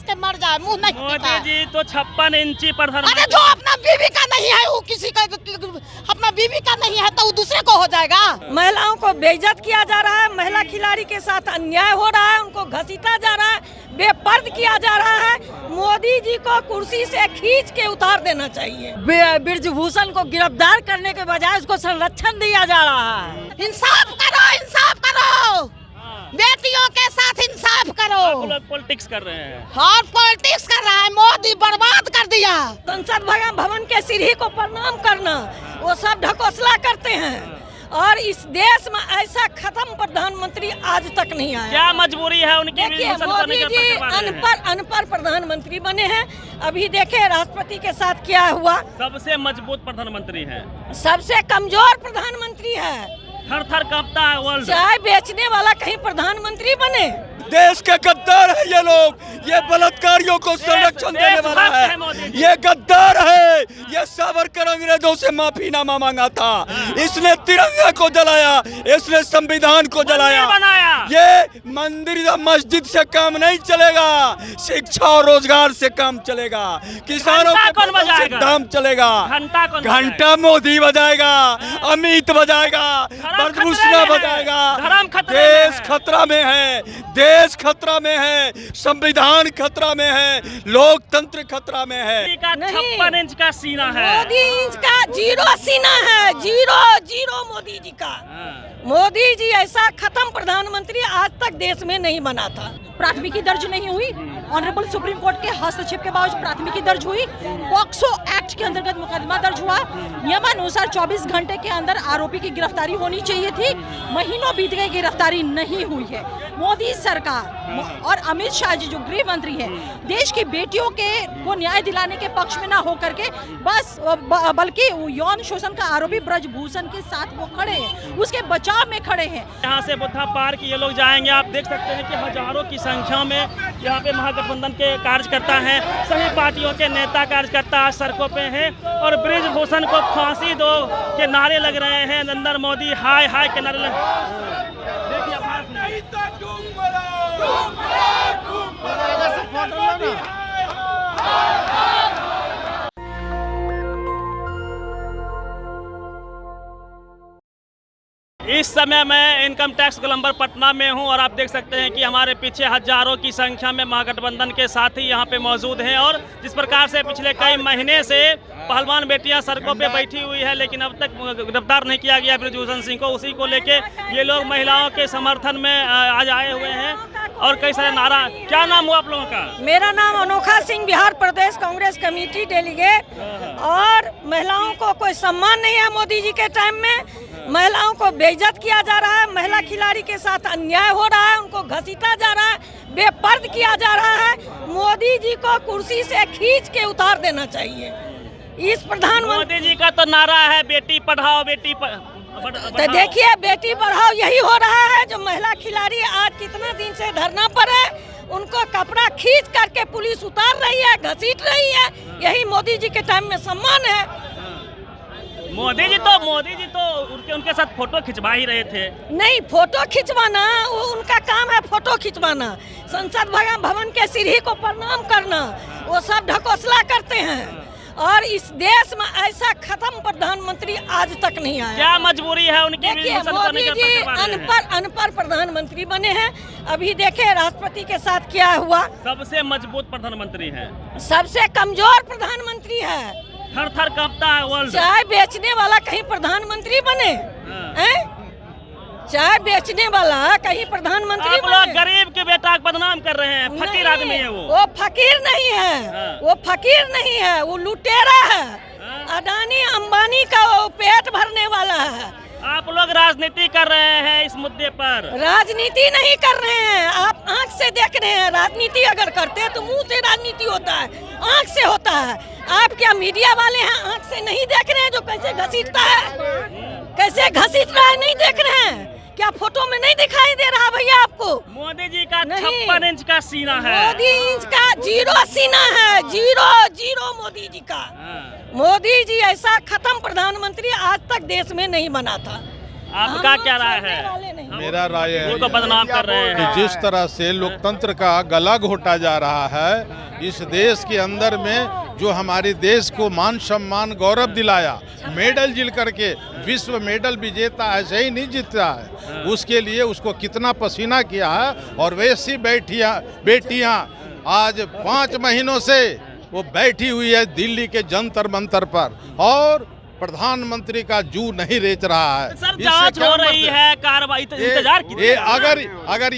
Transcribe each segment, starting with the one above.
हंस के मर जाए, मुंह नहीं मोदी जी तो 56 इंची प्रधानमंत्री। अरे जो अपना बीवी का नहीं है वो किसी का, अपना बीवी का नहीं है तो वो दूसरे को हो जाएगा। महिलाओं को बेइज्जत किया जा रहा है, महिला खिलाड़ी के साथ अन्याय हो रहा है, उनको घसीटा जा रहा है, बेपर्द किया जा रहा है। मोदी जी को कुर्सी से खींच के उतार देना चाहिए। ब्रिजभूषण को गिरफ्तार करने के बजाय उसको संरक्षण दिया जा रहा है। इंसाफ करो, इंसाफ करो, बेटियों के साथ इंसाफ करो। आप लोग पॉलिटिक्स कर रहे हैं। हाँ, पॉलिटिक्स कर रहा है, मोदी बर्बाद कर दिया। संसद भवन के सीढ़ी को प्रणाम करना, वो सब ढकोसला करते हैं। और इस देश में ऐसा खत्म प्रधानमंत्री आज तक नहीं आया। क्या मजबूरी है उनकी? देखिए मोदी जी अनपढ़ प्रधानमंत्री बने हैं। अभी देखे राष्ट्रपति के साथ क्या हुआ। सबसे मजबूत प्रधानमंत्री है, सबसे कमजोर प्रधानमंत्री है। थर थर कांपता है वर्ल्ड। चाय बेचने वाला कहीं प्रधानमंत्री बने। देश के गद्दार है ये लोग, ये बलात्कारियों को संरक्षण देने वाला है, ये गद्दार है। ये सावरकर अंग्रेजों से माफीनामा मांगा था, इसने तिरंगा को जलाया, इसने संविधान को जलाया। ये मंदिर या मस्जिद से काम नहीं चलेगा, शिक्षा और रोजगार से काम चलेगा, किसानों के दाम चलेगा। घंटा मोदी बजाएगा, अमित बजाएगा, ब्रजभूषण बजाएगा। देश खतरा में है, देश खतरा में है, संविधान खतरा में है, लोकतंत्र खतरा में है। 56 इंच का सीना है, मोदी इंच का 0 सीना है, 0 मोदी जी का। मोदी जी ऐसा खत्म प्रधानमंत्री आज तक देश में नहीं बना था। प्राथमिकी दर्ज नहीं हुई, ऑनरेबल सुप्रीम कोर्ट के हस्तक्षेप के बावजूद प्राथमिकी दर्ज हुई। पॉक्सो एक्ट के अंतर्गत मुकदमा दर्ज हुआ। नियमानुसार 24 घंटे के अंदर आरोपी की गिरफ्तारी होनी चाहिए थी, महीनों बीत गए, गिरफ्तारी नहीं हुई है। मोदी सरकार और अमित शाह जी जो गृह मंत्री हैं, देश की बेटियों को न्याय दिलाने के पक्ष में ना होकर के बल्कि यौन शोषण का आरोपी ब्रजभूषण के साथ वो खड़े हैं, उसके बचाव में खड़े हैं। यहाँ से बुद्धा पार्क ये लोग जाएंगे, आप देख सकते हैं कि हजारों की संख्या में यहाँ पे महागठबंधन के कार्यकर्ता हैं, सभी पार्टियों के नेता कार्यकर्ता आज सड़कों पे हैं और ब्रिजभूषण को फांसी दो के नारे लग रहे हैं। नरेंद्र मोदी हाय हाय के नारे इस समय मैं इनकम टैक्स गोलंबर पटना में हूं और आप देख सकते हैं कि हमारे पीछे हजारों की संख्या में महागठबंधन के साथी यहां पे मौजूद हैं। और जिस प्रकार से पिछले कई महीने से पहलवान बेटियां सड़कों पे बैठी हुई है, लेकिन अब तक गिरफ्तार नहीं किया गया ब्रिजभूषण सिंह को, उसी को लेके ये लोग महिलाओं के समर्थन में आज आए हुए हैं और कई सारे नारा। क्या नाम हुआ आप लोगों का? मेरा नाम अनोखा सिंह, बिहार प्रदेश कांग्रेस कमेटी डेलीगेट। और महिलाओं को कोई सम्मान नहीं है मोदी जी के टाइम में, महिलाओं को बेइज्जत किया जा रहा है, महिला खिलाड़ी के साथ अन्याय हो रहा है, उनको घसीटा जा रहा है, बेपर्द किया जा रहा है। मोदी जी को कुर्सी से खींच के उतार देना चाहिए। इस प्रधानमंत्री मोदी जी का तो नारा है बेटी पढ़ाओ बेटी तो देखिए बेटी पढ़ाओ यही हो रहा है। जो महिला खिलाड़ी आज कितना दिन से धरना पर है, उनको कपड़ा खींच करके पुलिस उतार रही है, घसीट रही है। यही मोदी जी के टाइम में सम्मान है। मोदी जी तो उनके साथ फोटो खिंचवा ही रहे थे। नहीं, फोटो खिंचवाना वो उनका काम है, फोटो खिंचवाना। संसद भवन के सीढ़ी को प्रणाम करना, वो सब ढकोसला करते हैं। और इस देश में ऐसा खत्म प्रधानमंत्री आज तक नहीं आया। क्या मजबूरी है उनकी? देखिए मोदी जी अनपढ़ प्रधानमंत्री बने हैं। अभी देखे राष्ट्रपति के साथ क्या हुआ। सबसे मजबूत प्रधानमंत्री है, सबसे कमजोर प्रधानमंत्री है। थर थर कांपता है वर्ल्ड। चाय बेचने वाला कहीं प्रधानमंत्री बने हैं? चाय बेचने वाला कहीं प्रधानमंत्री आप लोग गरीब के बेटा को बदनाम कर रहे हैं। फकीर आदमी है वो फकीर नहीं है। वो फकीर नहीं है, वो लुटेरा है। अडानी अंबानी का वो पेट भरने वाला है। आप लोग राजनीति कर रहे हैं इस मुद्दे पर। राजनीति नहीं कर रहे हैं, आप आंख से देख रहे हैं। राजनीति अगर करते हैं तो मुंह से राजनीति होता है, आंख से होता है। आप क्या मीडिया वाले हैं, आंख से नहीं देख रहे हैं जो कैसे घसीटता है, कैसे घसीट रहा है, नहीं देख रहे हैं क्या? फोटो में नहीं दिखाई दे रहा भैया आपको? मोदी जी का 56 इंच का सीना है, मोदी इंच का 0 सीना है, 0 मोदी जी का। मोदी जी ऐसा खत्म प्रधानमंत्री आज तक देश में नहीं बना था। आपका क्या राय है? मेरा राय है उनको बदनाम कर रहे कि हैं। जिस तरह से लोकतंत्र का गला घोटा जा रहा है, इस देश के अंदर में जो हमारे देश को मान सम्मान गौरव दिलाया, मेडल जीत करके विश्व मेडल विजेता ऐसे ही नहीं जीतता है, उसके लिए उसको कितना पसीना किया है। और वैसी बेटियां आज 5 महीनों से वो बैठी हुई है दिल्ली के जंतर मंतर पर और प्रधानमंत्री का जू नहीं रेच रहा है। सर इससे जांच क्या हो मतलब रही है, कार्रवाई इंतजार की। ये अगर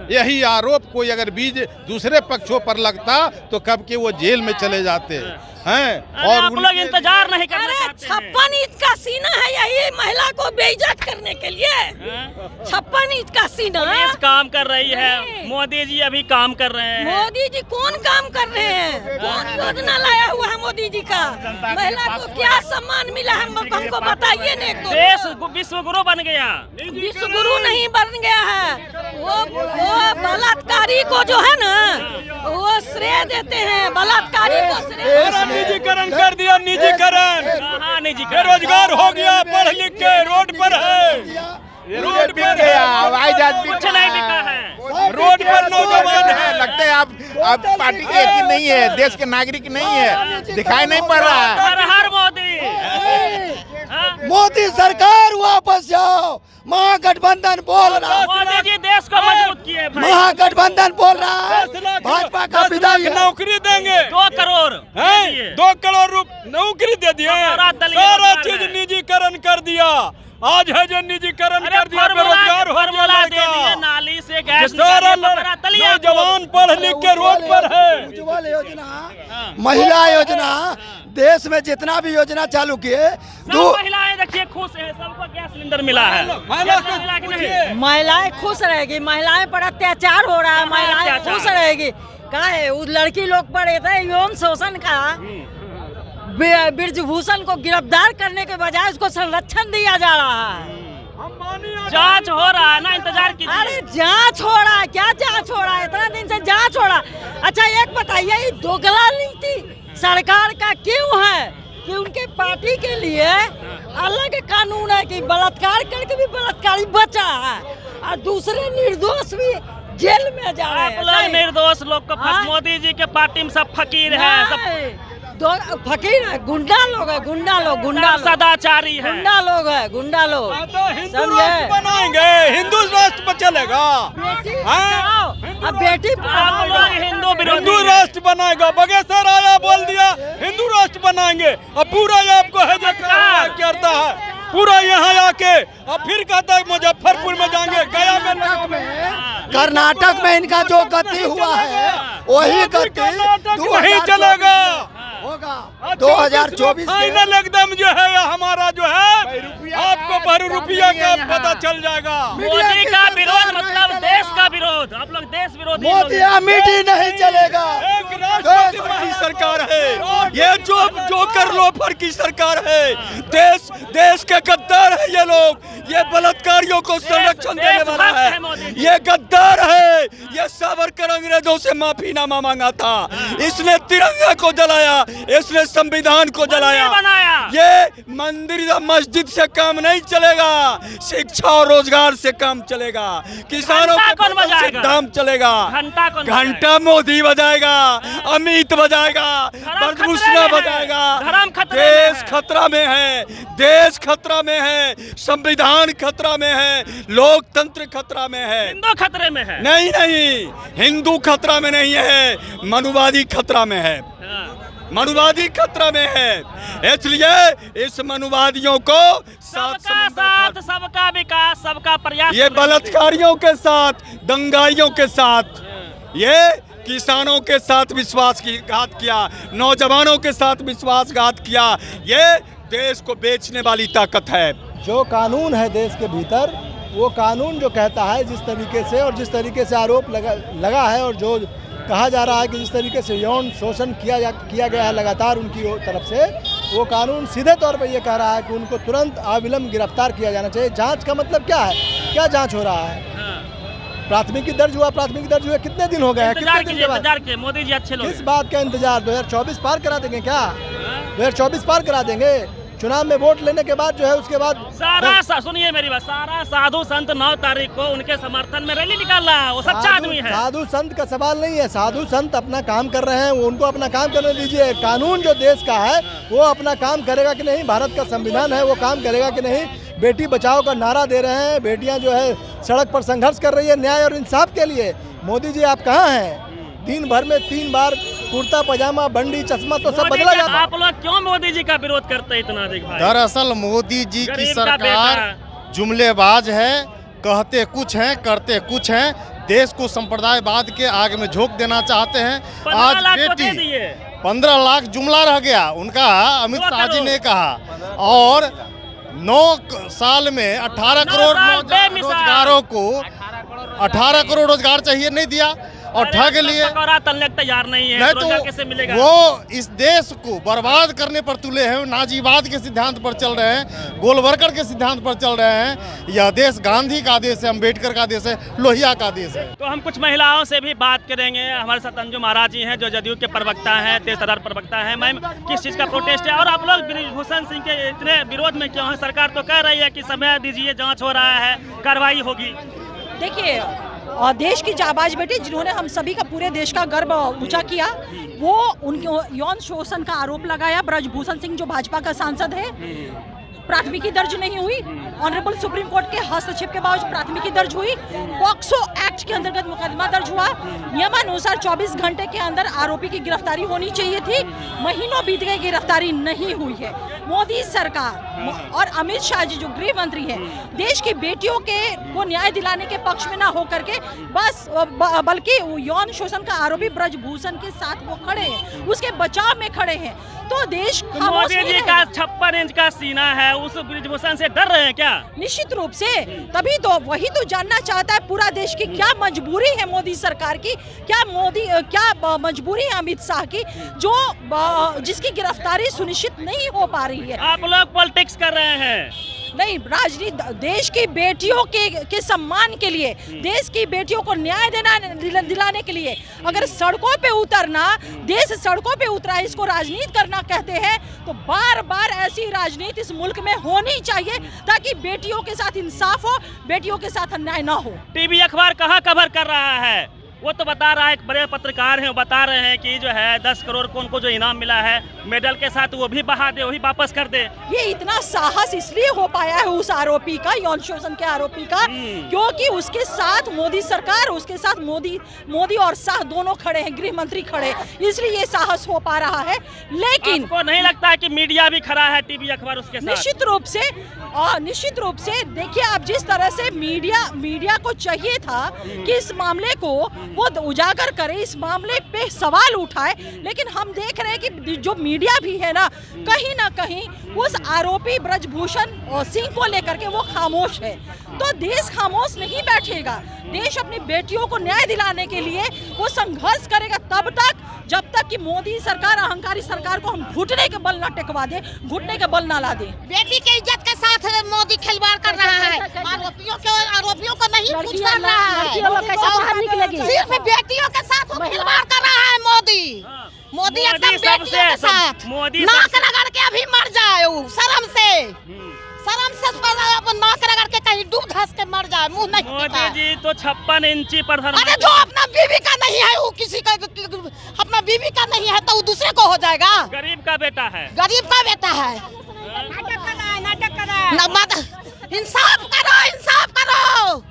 यही आरोप कोई अगर बीज दूसरे पक्षों पर लगता तो कब के वो जेल में चले जाते हैं। और आप लोग इंतजार नहीं करना चाहते हैं। 56 इंच का सीना है यही महिला को बेइज्जत करने के लिए। 56 इंच का सीना पुलिस काम कर रही है, मोदी जी अभी काम कर रहे हैं। मोदी जी कौन काम कर रहे हैं? कौन योजना लाया हुआ है मोदी जी का? महिला को क्या सम्मान मिला है हमको बताइए ना। एक दो देश विश्व गुरु बन गया। विश्व गुरु नहीं बन गया है, वो बलात्कारी को जो है ना वो श्रेय देते हैं। बलात्कारी को श्रेय निजीकरण कर दिया, निजीकरण। हाँ, निजीकरण। बेरोजगार हो गया, पढ़ लिख के रोड पर है, रोड पर है, हवाई जहाज भी कुछ नहीं बिका है। रोड पर नौजवान है। लगता है आप पार्टी के एक ही नहीं है, देश के नागरिक नहीं है, दिखाई नहीं पड़ रहा है। हर हर मोदी। मोदी सरकार वापस जाओ, महागठबंधन बोल रहा है। मोदी जी देश को मजबूत किए भाई। महागठबंधन बोल रहा है, भाजपा का 10 लाख विधायक नौकरी देंगे। 2 करोड़ हैं? 2 करोड़ नौकरी दे दिए, सारा चीज निजीकरण कर दिया। आज है जो निजीकरण कर दिया, बेरोजगार हो गया, नाली से गैस सारा नौजवान पढ़ लिख के रोड पर है। उज्ज्वल योजना, महिला योजना, देश में जितना भी योजना चालू किए, सब महिलाएं देखिए खुश है, सबको गैस सिलेंडर मिला है। महिला की नहीं। महिलाएं खुश रहेगी, महिलाएं पर अत्याचार हो रहा है, महिलाएं अत्याचार। खुश रहेगी। कहा है उस लड़की लोग पर यौन शोषण का ब्रिजभूषण को गिरफ्तार करने के बजाय उसको संरक्षण दिया जा रहा है। जांच हो रहा है ना, इंतजार कीजिए। अरे जांच हो रहा है, क्या जांच हो रहा है? इतना दिन से जांच हो रहा है। अच्छा एक बताइए, ये दोगला नीति सरकार का क्यों है कि उनके पार्टी के लिए अलग कानून है कि बलात्कार करके भी बलात्कारी बचा है और दूसरे निर्दोष भी जेल में जा रहे हैं। आप लोग निर्दोष लोग को मोदी जी के पार्टी में सब फकीर है, सब फकीर है, गुंडा लोग है, गुंडा लोग सदाचारी है, गुंडा लोग है, गुंडा लोग। तो हिंदू राष्ट्र बनाएंगे, हिंदू राष्ट्र पर चलेगा। अब बेटी आप लोग हिंदू हिंदू राष्ट्र बनाएगा, बगेश्वर आया बोल दिया हिंदू राष्ट्र बनाएंगे, अब पूरा ये आपको करता है, पूरा यहाँ आके अब फिर कहता है मुजफ्फरपुर में जाएंगे, गया में, कर्नाटक में इनका जो गति हुआ है वही गति वही चलेगा होगा 2024 फाइनल एकदम जो है हमारा जो है आपको पर रुपया का पता चल जाएगा। मोदी का विरोध मतलब देश का विरोध। आप लोग देश विरोधी मोदी अमीठी नहीं चलेगा। एक राष्ट्रपति की सरकार है ये, जो कर लो पर की सरकार है। देश के गद्दार है ये लोग, ये बलात्कारियों को संरक्षण देने वाला है, ये गद्दार है। ये सावरकर अंग्रेजों से माफीनामा मांगा था, इसने तिरंगा को जलाया, इसने संविधान को जलाया। ये मंदिर या मस्जिद से काम नहीं चलेगा, शिक्षा और रोजगार से काम चलेगा, किसानों के दाम चलेगा। घंटा मोदी बजाएगा, अमित बजाएगा, बरभूषण बजाएगा। देश खतरा में है, देश खतरा में है, संविधान खतरा में है, लोकतंत्र खतरा में है। हिंदू खतरे में है? नहीं, हिंदू खतरा में नहीं है, मनुवादी खतरा में है, मनुवादी खतरा में है। इसलिए इस मनुवादियों को सबका साथ, सबका विकास, सबका प्रयास। ये बलात्कारियों के साथ, दंगाइयों के साथ, ये किसानों के साथ विश्वासघात किया, नौजवानों के साथ विश्वासघात किया। ये देश को बेचने वाली ताकत है। जो कानून है देश के भीतर, वो कानून जो कहता है जिस तरीके से और जिस तरीके से आरोप लगा है और जो कहा जा रहा है कि जिस तरीके से यौन शोषण किया गया है लगातार उनकी तरफ से, वो कानून सीधे तौर पर ये कह रहा है कि उनको तुरंत अविलंब गिरफ्तार किया जाना चाहिए। जांच का मतलब क्या है? क्या जांच हो रहा है? प्राथमिकी दर्ज हुआ, प्राथमिकी दर्ज हुए कितने दिन हो गए? कितने दिन के बाद? मोदी जी अच्छे लोग। किस बात का इंतजार? 2024 पार करा देंगे क्या? 2024 पार करा देंगे? चुनाव में वोट लेने के बाद जो है उसके बाद सुनिए मेरी बात, सारा साधु संत 9 तारीख को उनके समर्थन में रैली निकाल रहा है, वो सच्चा आदमी है। साधु संत का सवाल नहीं है, साधु संत अपना काम कर रहे हैं, वो उनको अपना काम करने दीजिए। कानून जो देश का है वो अपना काम करेगा कि नहीं, भारत का संविधान है वो काम करेगा कि नहीं। बेटी बचाओ का नारा दे रहे हैं, बेटियां जो है सड़क पर संघर्ष कर रही है न्याय और इंसाफ के लिए। मोदी जी आप कहाँ हैं? दिन भर में 3 बार कुर्ता पजामा बंडी चश्मा तो सब बदला जाता है। आप लोग क्यों मोदी जी का विरोध करते हैं इतना अधिक भाई? दरअसल मोदी जी की गरीब का सरकार जुमलेबाज है, कहते कुछ हैं करते कुछ हैं, देश को संप्रदायवाद के आग में झोंक देना चाहते हैं। 15 आज लाख को बेटी दे दिए। 15 लाख जुमला रह गया उनका, अमित शाह जी ने कहा। और 9 साल में 18 करोड़ रोजगारों को 18 करोड़ रोजगार चाहिए, नहीं दिया। और ठग लिए तैयार नहीं है, तो कैसे मिलेगा? वो इस देश को बर्बाद करने पर तुले हैं, नाजीवाद के सिद्धांत पर चल रहे हैं, गोलवर्कर के सिद्धांत पर चल रहे हैं। यह देश गांधी का देश है, अम्बेडकर का देश है, लोहिया का देश है। तो हम कुछ महिलाओं से भी बात करेंगे। हमारे साथ अंजुम महाराज जी हैं जो जदयू के प्रवक्ता हैं, तेज तर्रार प्रवक्ता हैं। मैम, किस चीज़ का प्रोटेस्ट है और आप लोग ब्रिजभूषण सिंह के इतने विरोध में क्यों है? सरकार तो कह रही है कि समय दीजिए, जाँच हो रहा है, कार्रवाई होगी। देखिए, और देश की जाबाज बेटी जिन्होंने हम सभी का, पूरे देश का गर्व ऊंचा किया, वो उनके यौन शोषण का आरोप लगाया। ब्रजभूषण सिंह जो भाजपा का सांसद है, प्राथमिकी दर्ज नहीं हुई। ऑनरेबल सुप्रीम कोर्ट के हस्तक्षेप के बावजूद प्राथमिकी दर्ज हुई। पॉक्सो एक्ट के अंतर्गत मुकदमा दर्ज हुआ। नियमानुसार 24 घंटे के अंदर आरोपी की गिरफ्तारी होनी चाहिए थी, महीनों बीत गए, गिरफ्तारी नहीं हुई है। मोदी सरकार और अमित शाह जी जो गृह मंत्री हैं, देश की बेटियों को न्याय दिलाने के पक्ष में ना होकर के बल्कि यौन शोषण का आरोपी ब्रजभूषण के साथ वो खड़े हैं, उसके बचाव में खड़े हैं। तो देश मोदी जी का 56 इंच का सीना है, उस ब्रिजभूषण से डर रहे हैं क्या? निश्चित रूप से, तभी तो वही तो जानना चाहता है पूरा देश की क्या मजबूरी है मोदी सरकार की, क्या मजबूरी है अमित शाह की, जिसकी गिरफ्तारी सुनिश्चित नहीं हो पा रही है। आप लोग पॉलिटिक्स कर रहे हैं। नहीं, राजनीति देश की बेटियों के सम्मान के लिए, देश की बेटियों को न्याय दिलाने के लिए अगर सड़कों पे उतरना, देश सड़कों पे उतरा, इसको राजनीति करना कहते हैं, तो बार बार ऐसी राजनीति इस मुल्क में होनी चाहिए ताकि बेटियों के साथ इंसाफ हो, बेटियों के साथ अन्याय ना हो। टीवी अखबार कहाँ कवर कर रहा है? वो तो बता रहा है, एक बड़े पत्रकार हैं, वो बता रहे हैं कि जो है 10 करोड़ को उनको जो इनाम मिला है मेडल के साथ, वो भी बहा दे, वही वापस कर दे। ये इतना साहस इसलिए हो पाया है उस आरोपी का, यौन शोषण के आरोपी का, क्योंकि उसके साथ मोदी सरकार, उसके साथ मोदी और शाह दोनों खड़े हैं, गृह मंत्री खड़े, इसलिए ये साहस हो पा रहा है। लेकिन आपको नहीं लगता है कि मीडिया भी खड़ा है, टीवी अखबार उसके साथ? निश्चित रूप से देखिए, आप जिस तरह से मीडिया को चाहिए था कि इस मामले को वो उजागर करे, इस मामले पे सवाल उठाए, लेकिन हम देख रहे हैं कि जो मीडिया भी है ना कहीं उस आरोपी ब्रजभूषण सिंह को लेकर के वो खामोश है। तो देश खामोश नहीं बैठेगा, देश अपनी बेटियों को न्याय दिलाने के लिए वो संघर्ष करेगा तब तक जब तक कि मोदी सरकार, अहंकारी सरकार को हम घुटने के बल ना टेकवा दे, घुटने के बल ना ला दे। बेटी के इज्जत के साथ मोदी खिलवाड़ कर रहा है, आरोपियों को नहीं कुछ कर रहा है, सिर्फ बेटियों के साथ वो खिलवाड़ कर रहा है। मोदी एकदम बेटियों के साथ नाक रगड़ के अभी मर जाए, शर्म से नाक रगड़ के कहीं डूब धंस के मर जाए, मुंह नहीं। मोदी जी तो 56 इंची प्रधानमंत्री। अरे जो अपना बीवी का नहीं है, वो किसी का अपना बीवी का नहीं है तो वो दूसरे को हो जाएगा। गरीब का बेटा है, गरीब का बेटा है। नाटक कर रहा है। इंसाफ करो,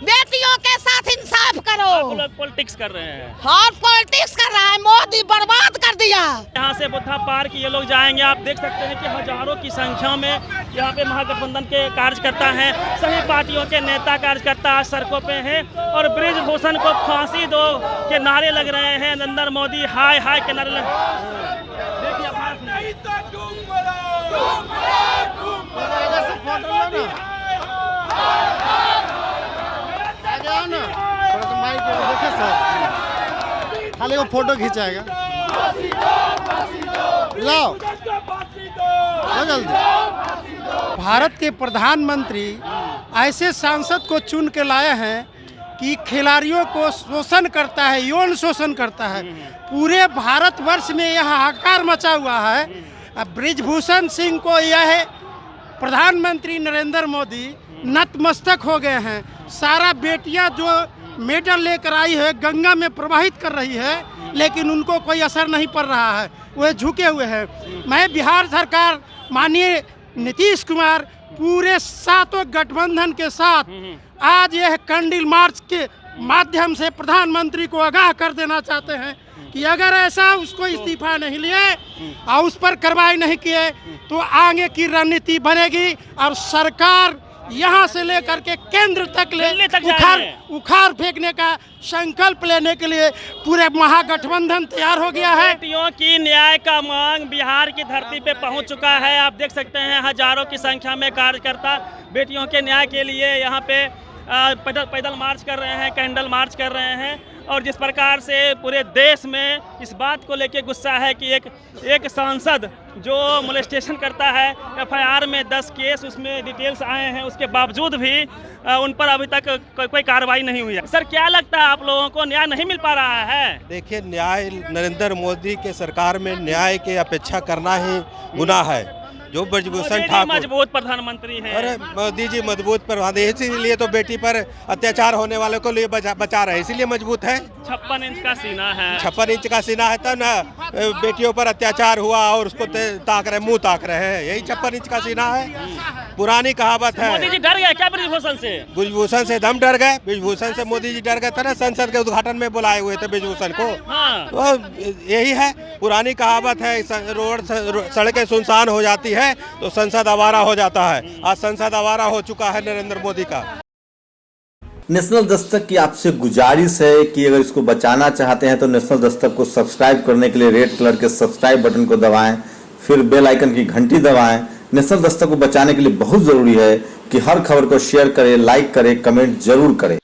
बेटियों के साथ इंसाफ करो। आप लोग पॉलिटिक्स कर रहे हैं। हाँ, पॉलिटिक्स कर रहा है, मोदी बर्बाद कर दिया। यहाँ से बुद्धा पार्क ये लोग जाएंगे, आप देख सकते हैं कि हजारों की संख्या में यहाँ पे महागठबंधन के कार्यकर्ता हैं, सभी पार्टियों के नेता कार्यकर्ता आज सड़कों पे हैं और ब्रिजभूषण को फांसी दो के नारे लग रहे हैं, नरेंद्र मोदी हाय हाय के नारे लग। खाली वो फोटो खिंचाएगा, लाओ जल्दी। भारत के प्रधानमंत्री ऐसे सांसद को चुन के लाए हैं कि खिलाड़ियों को शोषण करता है, यौन शोषण करता है। पूरे भारतवर्ष में यह हाहाकार मचा हुआ है। अब ब्रिजभूषण सिंह को यह प्रधानमंत्री नरेंद्र मोदी नतमस्तक हो गए हैं। सारा बेटियां जो मेडल लेकर आई है गंगा में प्रवाहित कर रही है, लेकिन उनको कोई असर नहीं पड़ रहा है, वे झुके हुए हैं। मैं बिहार सरकार माननीय नीतीश कुमार पूरे 7 गठबंधन के साथ आज यह कैंडल मार्च के माध्यम से प्रधानमंत्री को आगाह कर देना चाहते हैं कि अगर ऐसा उसको इस्तीफा नहीं लिए और उस पर कार्रवाई नहीं किए तो आगे की रणनीति बनेगी और सरकार यहाँ से लेकर के केंद्र तक उखाड़ फेंकने का संकल्प लेने के लिए पूरे महागठबंधन तैयार हो गया है। बेटियों की न्याय का मांग बिहार की धरती पे पहुंच चुका है। आप देख सकते हैं हजारों की संख्या में कार्यकर्ता बेटियों के न्याय के लिए यहाँ पे पैदल मार्च कर रहे हैं, कैंडल मार्च कर रहे हैं। और जिस प्रकार से पूरे देश में इस बात को लेके गुस्सा है कि एक सांसद जो मोलेस्टेशन करता है, FIR में 10 केस उसमें डिटेल्स आए हैं, उसके बावजूद भी उन पर अभी तक कोई कार्रवाई नहीं हुई है। सर क्या लगता है आप लोगों को न्याय नहीं मिल पा रहा है? देखिए, न्याय नरेंद्र मोदी के सरकार में न्याय की अपेक्षा करना ही गुनाह है। जो ब्रिजभूषण ठाकुर मजबूत प्रधानमंत्री हैं। अरे मोदी जी मजबूत प्रधानमंत्री, इसीलिए तो बेटी पर अत्याचार होने वालों को लिए बचा रहे, इसीलिए मजबूत है। 56 इंच का सीना है, 56 इंच का सीना है, तब ना बेटियों पर अत्याचार हुआ और उसको मुंह ताक रहे हैं, यही 56 इंच का सीना है। पुरानी कहावत है। मोदी जी डर गए क्या ब्रिजभूषण से? ब्रिजभूषण से दम डर गए, ब्रिजभूषण से मोदी जी डर गए थे ना, संसद के उद्घाटन में बुलाए हुए थे ब्रिजभूषण को। हाँ। तो यही है, पुरानी कहावत है, रोड सड़कें सुनसान हो जाती है तो संसद आवारा हो जाता है। आज संसद आवारा हो चुका है नरेंद्र मोदी का। नेशनल दस्तक की आपसे गुजारिश है कि अगर इसको बचाना चाहते हैं तो नेशनल दस्तक को सब्सक्राइब करने के लिए रेड कलर के सब्सक्राइब बटन को दबाएं, फिर बेल आइकन की घंटी दबाएं। नेशनल दस्तक को बचाने के लिए बहुत जरूरी है कि हर खबर को शेयर करें, लाइक करें, कमेंट जरूर करें।